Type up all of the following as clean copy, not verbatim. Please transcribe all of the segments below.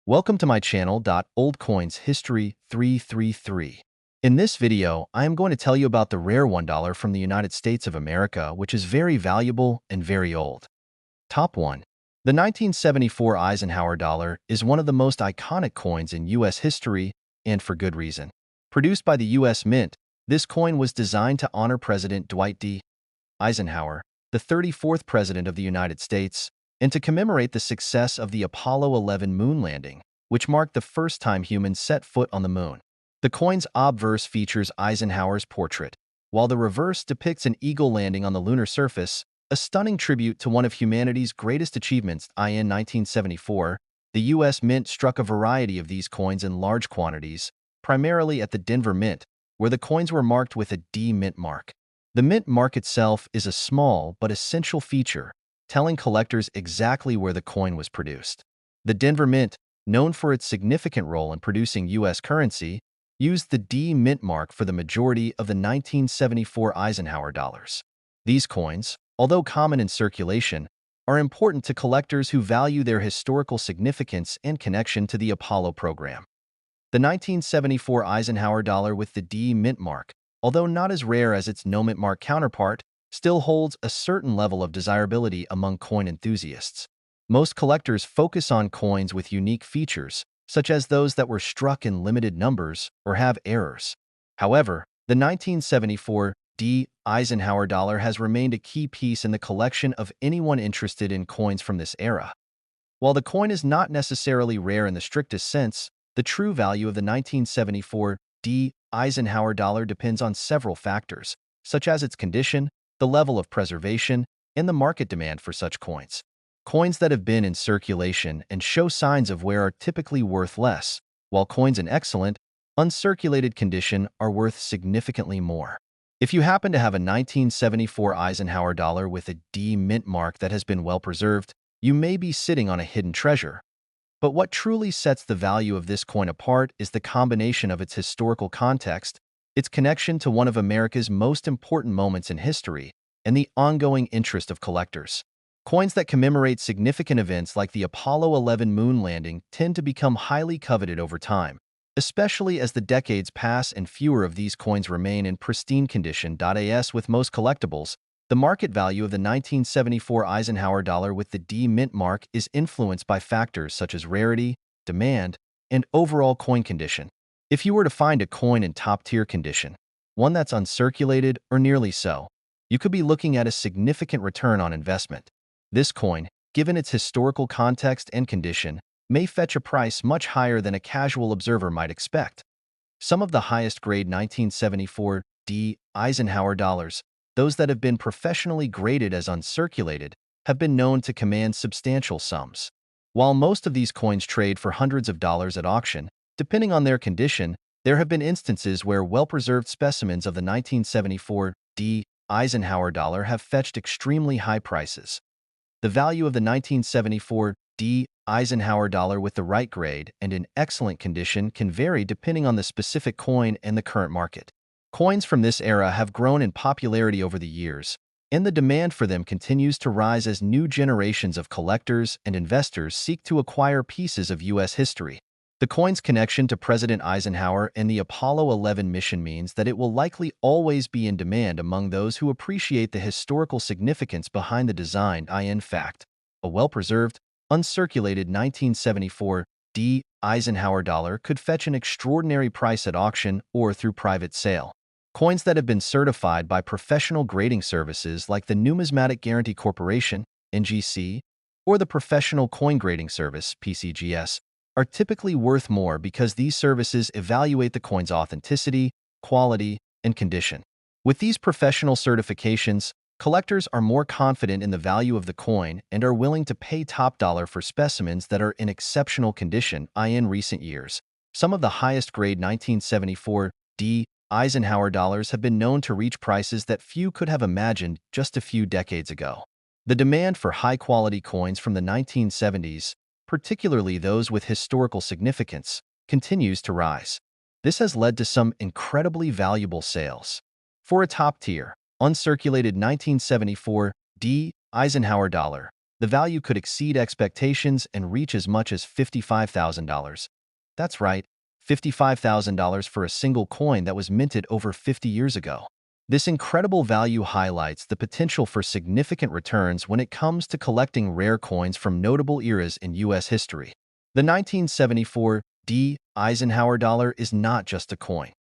Welcome to my channel, Old Coins History 333. In this video, I am going to tell you about the rare $1 from the United States of America, which is very valuable and very old. Top 1. The 1974 Eisenhower Dollar is one of the most iconic coins in U.S. history, and for good reason. Produced by the U.S. Mint, this coin was designed to honor President Dwight D. Eisenhower, the 34th President of the United States, and to commemorate the success of the Apollo 11 moon landing, which marked the first time humans set foot on the moon. The coin's obverse features Eisenhower's portrait, while the reverse depicts an eagle landing on the lunar surface, a stunning tribute to one of humanity's greatest achievements. In 1974, the U.S. Mint struck a variety of these coins in large quantities, primarily at the Denver Mint, where the coins were marked with a D Mint mark. The Mint mark itself is a small but essential feature, telling collectors exactly where the coin was produced. The Denver Mint, known for its significant role in producing U.S. currency, used the D Mint mark for the majority of the 1974 Eisenhower dollars. These coins, although common in circulation, are important to collectors who value their historical significance and connection to the Apollo program. The 1974 Eisenhower dollar with the D Mint mark, although not as rare as its no Mint mark counterpart, still holds a certain level of desirability among coin enthusiasts. Most collectors focus on coins with unique features, such as those that were struck in limited numbers or have errors. However, the 1974 D Eisenhower dollar has remained a key piece in the collection of anyone interested in coins from this era. While the coin is not necessarily rare in the strictest sense, the true value of the 1974 D Eisenhower dollar depends on several factors, such as its condition, the level of preservation, and the market demand for such coins. Coins that have been in circulation and show signs of wear are typically worth less, while coins in excellent, uncirculated condition are worth significantly more. If you happen to have a 1974 Eisenhower dollar with a D Mint mark that has been well preserved, you may be sitting on a hidden treasure. But what truly sets the value of this coin apart is the combination of its historical context, its connection to one of America's most important moments in history, and the ongoing interest of collectors. Coins that commemorate significant events like the Apollo 11 moon landing tend to become highly coveted over time, especially as the decades pass and fewer of these coins remain in pristine condition. As with most collectibles, the market value of the 1974 Eisenhower dollar with the D Mint mark is influenced by factors such as rarity, demand, and overall coin condition. If you were to find a coin in top-tier condition, one that's uncirculated or nearly so, you could be looking at a significant return on investment. This coin, given its historical context and condition, may fetch a price much higher than a casual observer might expect. Some of the highest-grade 1974 D Eisenhower dollars, those that have been professionally graded as uncirculated, have been known to command substantial sums. While most of these coins trade for hundreds of dollars at auction, depending on their condition, there have been instances where well-preserved specimens of the 1974 D Eisenhower dollar have fetched extremely high prices. The value of the 1974 D Eisenhower dollar with the right grade and in excellent condition can vary depending on the specific coin and the current market. Coins from this era have grown in popularity over the years, and the demand for them continues to rise as new generations of collectors and investors seek to acquire pieces of U.S. history. The coin's connection to President Eisenhower and the Apollo 11 mission means that it will likely always be in demand among those who appreciate the historical significance behind the design. In fact, a well-preserved, uncirculated 1974 D Eisenhower dollar could fetch an extraordinary price at auction or through private sale. Coins that have been certified by professional grading services like the Numismatic Guarantee Corporation, NGC, or the Professional Coin Grading Service, PCGS, are typically worth more because these services evaluate the coin's authenticity, quality, and condition. With these professional certifications, collectors are more confident in the value of the coin and are willing to pay top dollar for specimens that are in exceptional condition. In recent years, some of the highest-grade 1974 D Eisenhower dollars have been known to reach prices that few could have imagined just a few decades ago. The demand for high-quality coins from the 1970s, particularly those with historical significance, continues to rise. This has led to some incredibly valuable sales. For a top-tier, uncirculated 1974 D Eisenhower dollar, the value could exceed expectations and reach as much as $55,000. That's right, $55,000 for a single coin that was minted over 50 years ago. This incredible value highlights the potential for significant returns when it comes to collecting rare coins from notable eras in U.S. history. The 1974 Eisenhower Dollar is not just a coin.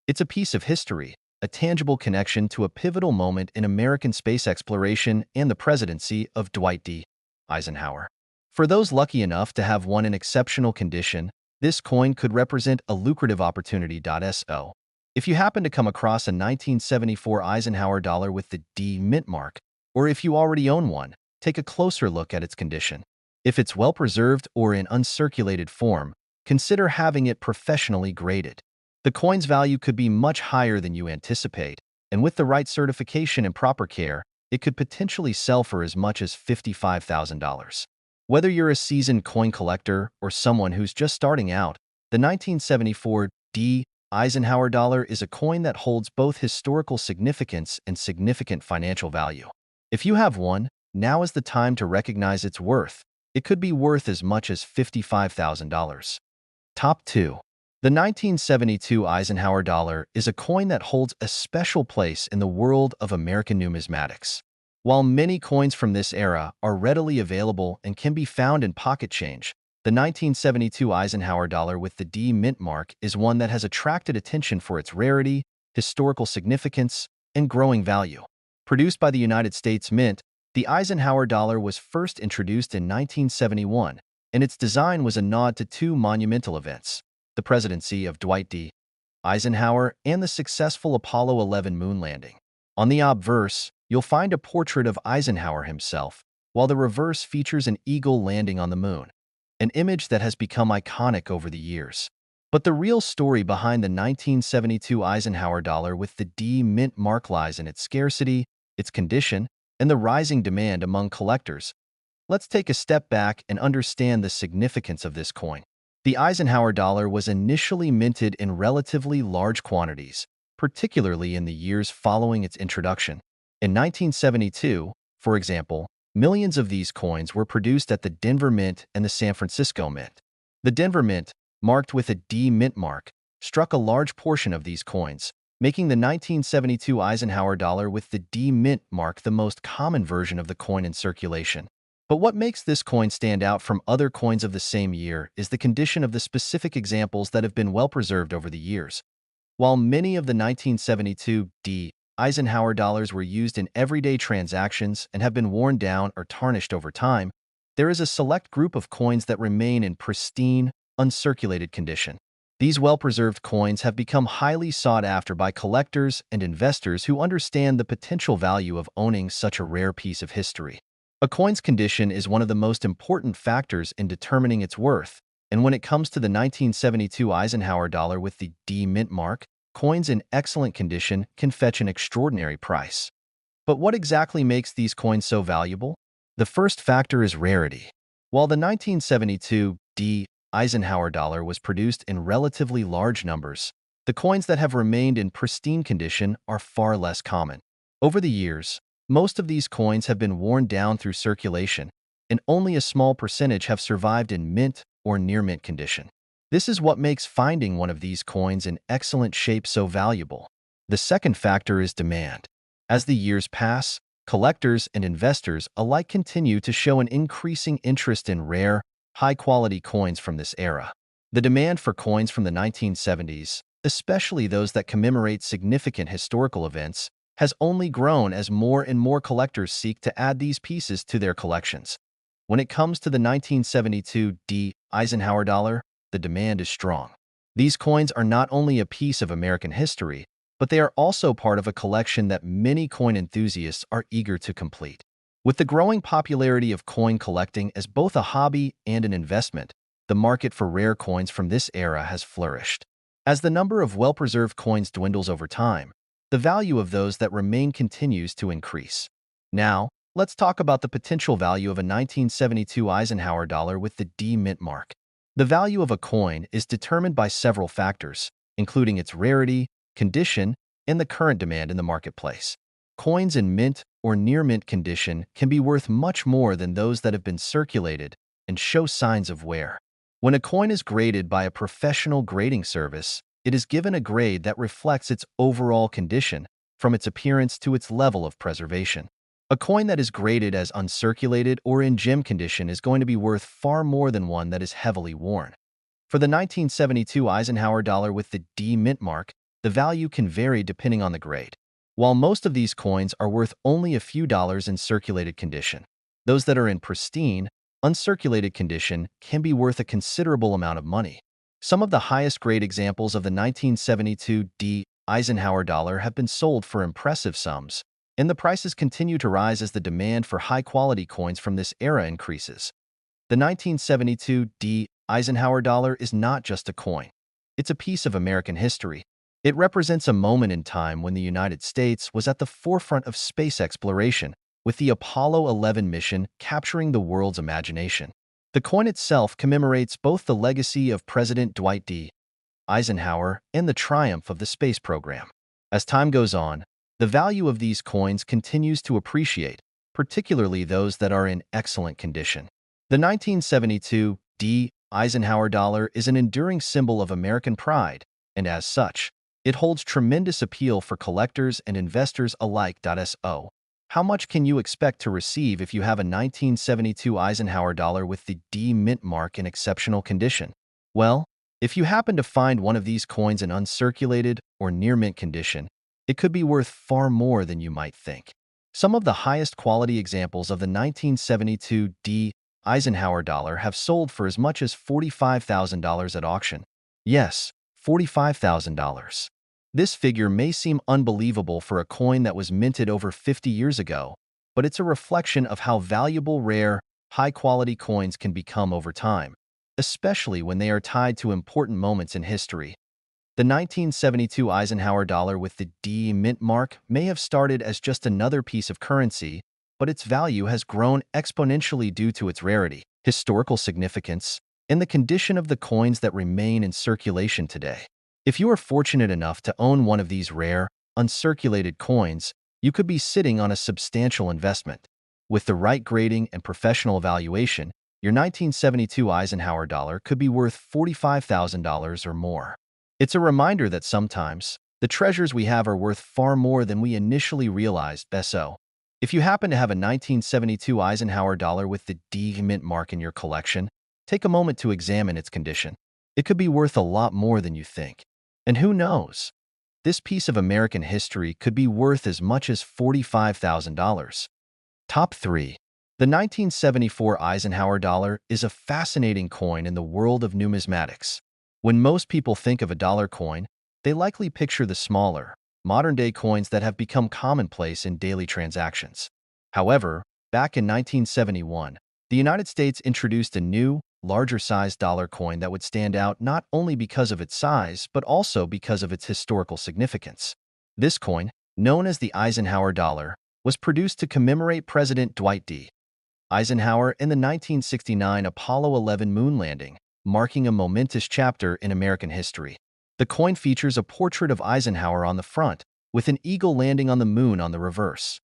It's a piece of history, a tangible connection to a pivotal moment in American space exploration and the presidency of Dwight D. Eisenhower. For those lucky enough to have one in exceptional condition, this coin could represent a lucrative opportunity. So, if you happen to come across a 1974 Eisenhower dollar with the D mint mark, or if you already own one, take a closer look at its condition. If it's well preserved or in uncirculated form, consider having it professionally graded. The coin's value could be much higher than you anticipate, and with the right certification and proper care, it could potentially sell for as much as $55,000. Whether you're a seasoned coin collector or someone who's just starting out, the 1974 Eisenhower Dollar is a coin that holds both historical significance and significant financial value. If you have one, now is the time to recognize its worth. It could be worth as much as $55,000. Top 2. The 1972 Eisenhower Dollar is a coin that holds a special place in the world of American numismatics. While many coins from this era are readily available and can be found in pocket change, the 1972 Eisenhower Dollar with the D mint mark is one that has attracted attention for its rarity, historical significance, and growing value. Produced by the United States Mint, the Eisenhower Dollar was first introduced in 1971, and its design was a nod to two monumental events: the presidency of Dwight D. Eisenhower and the successful Apollo 11 moon landing. On the obverse, you'll find a portrait of Eisenhower himself, while the reverse features an eagle landing on the moon, an image that has become iconic over the years. But the real story behind the 1972 Eisenhower Dollar with the D mint mark lies in its scarcity, its condition, and the rising demand among collectors. Let's take a step back and understand the significance of this coin. The Eisenhower Dollar was initially minted in relatively large quantities, particularly in the years following its introduction. In 1972, for example, millions of these coins were produced at the Denver Mint and the San Francisco Mint. The Denver Mint, marked with a D mint mark, struck a large portion of these coins, making the 1972 Eisenhower Dollar with the D mint mark the most common version of the coin in circulation. But what makes this coin stand out from other coins of the same year is the condition of the specific examples that have been well preserved over the years. While many of the 1972 Eisenhower dollars were used in everyday transactions and have been worn down or tarnished over time, there is a select group of coins that remain in pristine, uncirculated condition. These well-preserved coins have become highly sought after by collectors and investors who understand the potential value of owning such a rare piece of history. A coin's condition is one of the most important factors in determining its worth, and when it comes to the 1972 Eisenhower dollar with the D mint mark, coins in excellent condition can fetch an extraordinary price. But what exactly makes these coins so valuable? The first factor is rarity. While the 1972 Eisenhower dollar was produced in relatively large numbers, the coins that have remained in pristine condition are far less common. Over the years, most of these coins have been worn down through circulation, and only a small percentage have survived in mint or near-mint condition. This is what makes finding one of these coins in excellent shape so valuable. The second factor is demand. As the years pass, collectors and investors alike continue to show an increasing interest in rare, high-quality coins from this era. The demand for coins from the 1970s, especially those that commemorate significant historical events, has only grown as more and more collectors seek to add these pieces to their collections. When it comes to the 1972 Eisenhower dollar, the demand is strong. These coins are not only a piece of American history, but they are also part of a collection that many coin enthusiasts are eager to complete. With the growing popularity of coin collecting as both a hobby and an investment, the market for rare coins from this era has flourished. As the number of well-preserved coins dwindles over time, the value of those that remain continues to increase. Now, let's talk about the potential value of a 1972 Eisenhower dollar with the D mint mark. The value of a coin is determined by several factors, including its rarity, condition, and the current demand in the marketplace. Coins in mint or near mint condition can be worth much more than those that have been circulated and show signs of wear. When a coin is graded by a professional grading service, it is given a grade that reflects its overall condition, from its appearance to its level of preservation. A coin that is graded as uncirculated or in gem condition is going to be worth far more than one that is heavily worn. For the 1972 Eisenhower dollar with the D mint mark, the value can vary depending on the grade. While most of these coins are worth only a few dollars in circulated condition, those that are in pristine, uncirculated condition can be worth a considerable amount of money. Some of the highest grade examples of the 1972 D Eisenhower dollar have been sold for impressive sums, and the prices continue to rise as the demand for high-quality coins from this era increases. The 1972 D Eisenhower dollar is not just a coin. It's a piece of American history. It represents a moment in time when the United States was at the forefront of space exploration, with the Apollo 11 mission capturing the world's imagination. The coin itself commemorates both the legacy of President Dwight D. Eisenhower and the triumph of the space program. As time goes on, the value of these coins continues to appreciate, particularly those that are in excellent condition. The 1972 D. Eisenhower dollar is an enduring symbol of American pride, and as such, it holds tremendous appeal for collectors and investors alike. So, how much can you expect to receive if you have a 1972 Eisenhower dollar with the D mint mark in exceptional condition? Well, if you happen to find one of these coins in uncirculated or near mint condition, it could be worth far more than you might think. Some of the highest quality examples of the 1972 D Eisenhower dollar have sold for as much as $45,000 at auction. Yes, $45,000. This figure may seem unbelievable for a coin that was minted over 50 years ago, but it's a reflection of how valuable, rare, high-quality coins can become over time, especially when they are tied to important moments in history. The 1972 Eisenhower dollar with the D mint mark may have started as just another piece of currency, but its value has grown exponentially due to its rarity, historical significance, and the condition of the coins that remain in circulation today. If you are fortunate enough to own one of these rare, uncirculated coins, you could be sitting on a substantial investment. With the right grading and professional evaluation, your 1972 Eisenhower dollar could be worth $45,000 or more. It's a reminder that sometimes, the treasures we have are worth far more than we initially realized. So, if you happen to have a 1972 Eisenhower dollar with the D mint mark in your collection, take a moment to examine its condition. It could be worth a lot more than you think. And who knows? This piece of American history could be worth as much as $45,000. Top 3. The 1974 Eisenhower dollar is a fascinating coin in the world of numismatics. When most people think of a dollar coin, they likely picture the smaller, modern-day coins that have become commonplace in daily transactions. However, back in 1971, the United States introduced a new, larger-sized dollar coin that would stand out not only because of its size, but also because of its historical significance. This coin, known as the Eisenhower Dollar, was produced to commemorate President Dwight D. Eisenhower in the 1969 Apollo 11 moon landing, marking a momentous chapter in American history. The coin features a portrait of Eisenhower on the front, with an eagle landing on the moon on the reverse.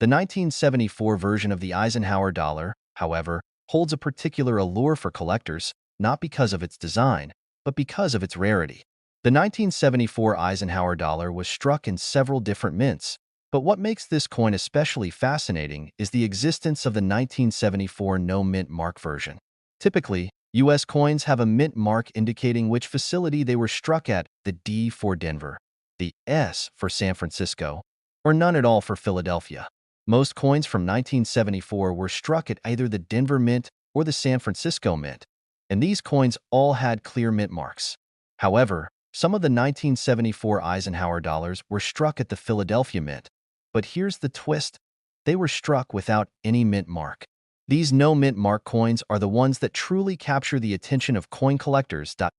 The 1974 version of the Eisenhower dollar, however, holds a particular allure for collectors, not because of its design, but because of its rarity. The 1974 Eisenhower dollar was struck in several different mints, but what makes this coin especially fascinating is the existence of the 1974 no mint mark version. Typically, U.S. coins have a mint mark indicating which facility they were struck at, the D for Denver, the S for San Francisco, or none at all for Philadelphia. Most coins from 1974 were struck at either the Denver Mint or the San Francisco Mint, and these coins all had clear mint marks. However, some of the 1974 Eisenhower dollars were struck at the Philadelphia Mint, but here's the twist: they were struck without any mint mark. These no-mint mark coins are the ones that truly capture the attention of coin collectors. At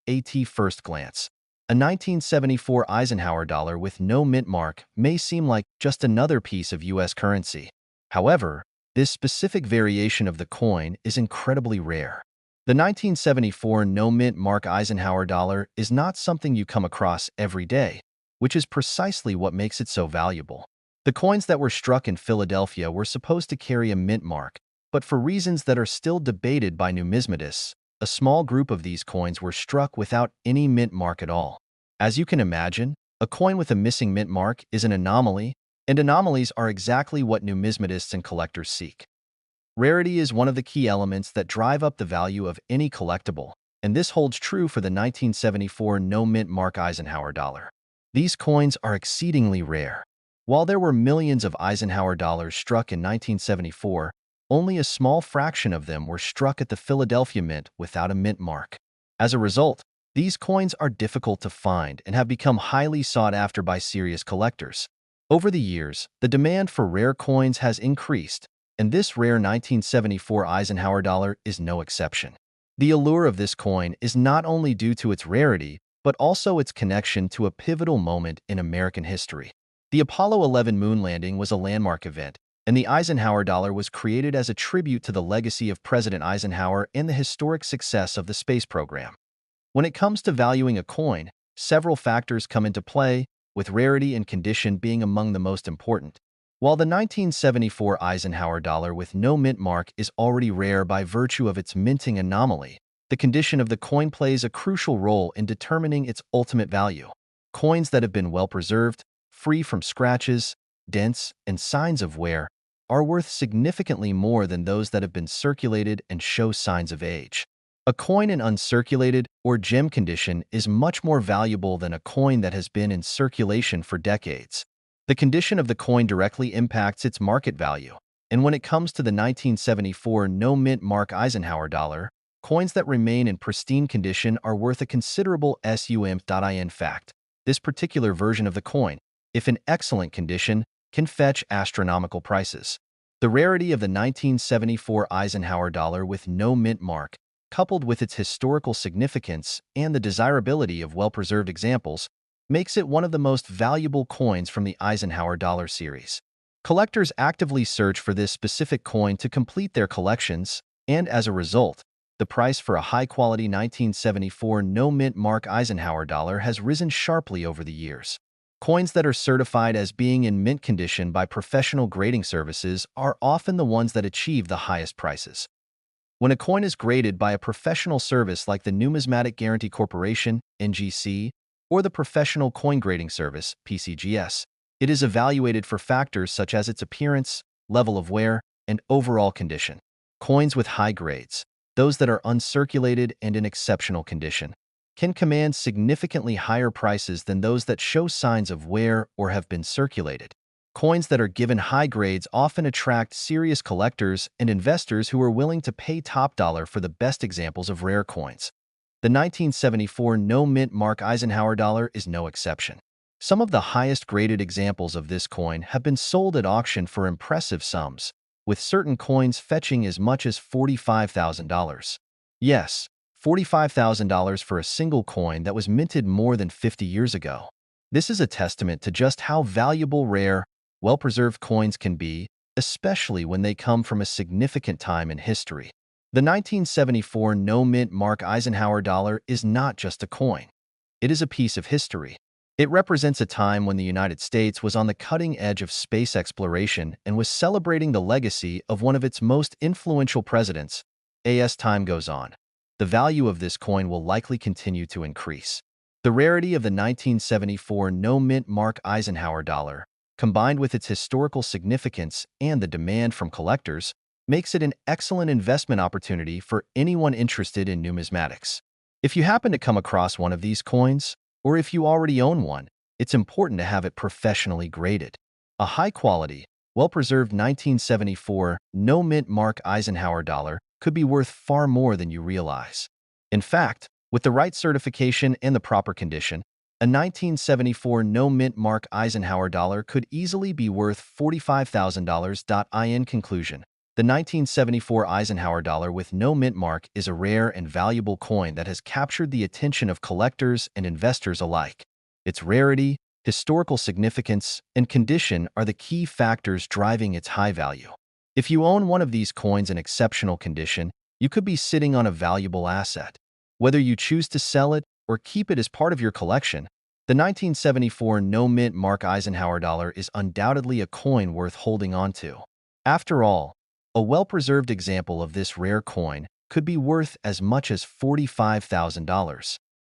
first glance, a 1974 Eisenhower dollar with no mint mark may seem like just another piece of U.S. currency. However, this specific variation of the coin is incredibly rare. The 1974 no-mint mark Eisenhower dollar is not something you come across every day, which is precisely what makes it so valuable. The coins that were struck in Philadelphia were supposed to carry a mint mark, but for reasons that are still debated by numismatists, a small group of these coins were struck without any mint mark at all. As you can imagine, a coin with a missing mint mark is an anomaly, and anomalies are exactly what numismatists and collectors seek. Rarity is one of the key elements that drive up the value of any collectible, and this holds true for the 1974 no-mint mark Eisenhower dollar. These coins are exceedingly rare. While there were millions of Eisenhower dollars struck in 1974, only a small fraction of them were struck at the Philadelphia Mint without a mint mark. As a result, these coins are difficult to find and have become highly sought after by serious collectors. Over the years, the demand for rare coins has increased, and this rare 1974 Eisenhower dollar is no exception. The allure of this coin is not only due to its rarity, but also its connection to a pivotal moment in American history. The Apollo 11 moon landing was a landmark event, and the Eisenhower dollar was created as a tribute to the legacy of President Eisenhower and the historic success of the space program. When it comes to valuing a coin, several factors come into play, with rarity and condition being among the most important. While the 1974 Eisenhower dollar with no mint mark is already rare by virtue of its minting anomaly, the condition of the coin plays a crucial role in determining its ultimate value. Coins that have been well preserved, free from scratches, dents, and signs of wear, are worth significantly more than those that have been circulated and show signs of age. A coin in uncirculated or gem condition is much more valuable than a coin that has been in circulation for decades. The condition of the coin directly impacts its market value, and when it comes to the 1974 no-mint mark Eisenhower dollar, coins that remain in pristine condition are worth a considerable sum. In fact, this particular version of the coin, if in excellent condition, can fetch astronomical prices. The rarity of the 1974 Eisenhower dollar with no mint mark, coupled with its historical significance and the desirability of well-preserved examples, makes it one of the most valuable coins from the Eisenhower dollar series. Collectors actively search for this specific coin to complete their collections, and as a result, the price for a high-quality 1974 no-mint mark Eisenhower dollar has risen sharply over the years. Coins that are certified as being in mint condition by professional grading services are often the ones that achieve the highest prices. When a coin is graded by a professional service like the Numismatic Guarantee Corporation, NGC, or the Professional Coin Grading Service, PCGS, it is evaluated for factors such as its appearance, level of wear, and overall condition. Coins with high grades, those that are uncirculated and in exceptional condition, can command significantly higher prices than those that show signs of wear or have been circulated. Coins that are given high grades often attract serious collectors and investors who are willing to pay top dollar for the best examples of rare coins. The 1974 no-mint mark Eisenhower dollar is no exception. Some of the highest graded examples of this coin have been sold at auction for impressive sums, with certain coins fetching as much as $45,000. Yes, $45,000 for a single coin that was minted more than 50 years ago. This is a testament to just how valuable rare, well-preserved coins can be, especially when they come from a significant time in history. The 1974 no-mint mark Eisenhower dollar is not just a coin. It is a piece of history. It represents a time when the United States was on the cutting edge of space exploration and was celebrating the legacy of one of its most influential presidents. As time goes on, the value of this coin will likely continue to increase. The rarity of the 1974 no-mint mark Eisenhower dollar, combined with its historical significance and the demand from collectors, makes it an excellent investment opportunity for anyone interested in numismatics. If you happen to come across one of these coins, or if you already own one, it's important to have it professionally graded. A high-quality, well-preserved 1974 no-mint mark Eisenhower dollar could be worth far more than you realize. In fact, with the right certification and the proper condition, a 1974 no-mint mark Eisenhower dollar could easily be worth $45,000. In conclusion, the 1974 Eisenhower dollar with no mint mark is a rare and valuable coin that has captured the attention of collectors and investors alike. Its rarity, historical significance, and condition are the key factors driving its high value. If you own one of these coins in exceptional condition, you could be sitting on a valuable asset. Whether you choose to sell it or keep it as part of your collection, The 1974 no-mint mark Eisenhower dollar is undoubtedly a coin worth holding on to. After all, a well-preserved example of this rare coin could be worth as much as $45,000.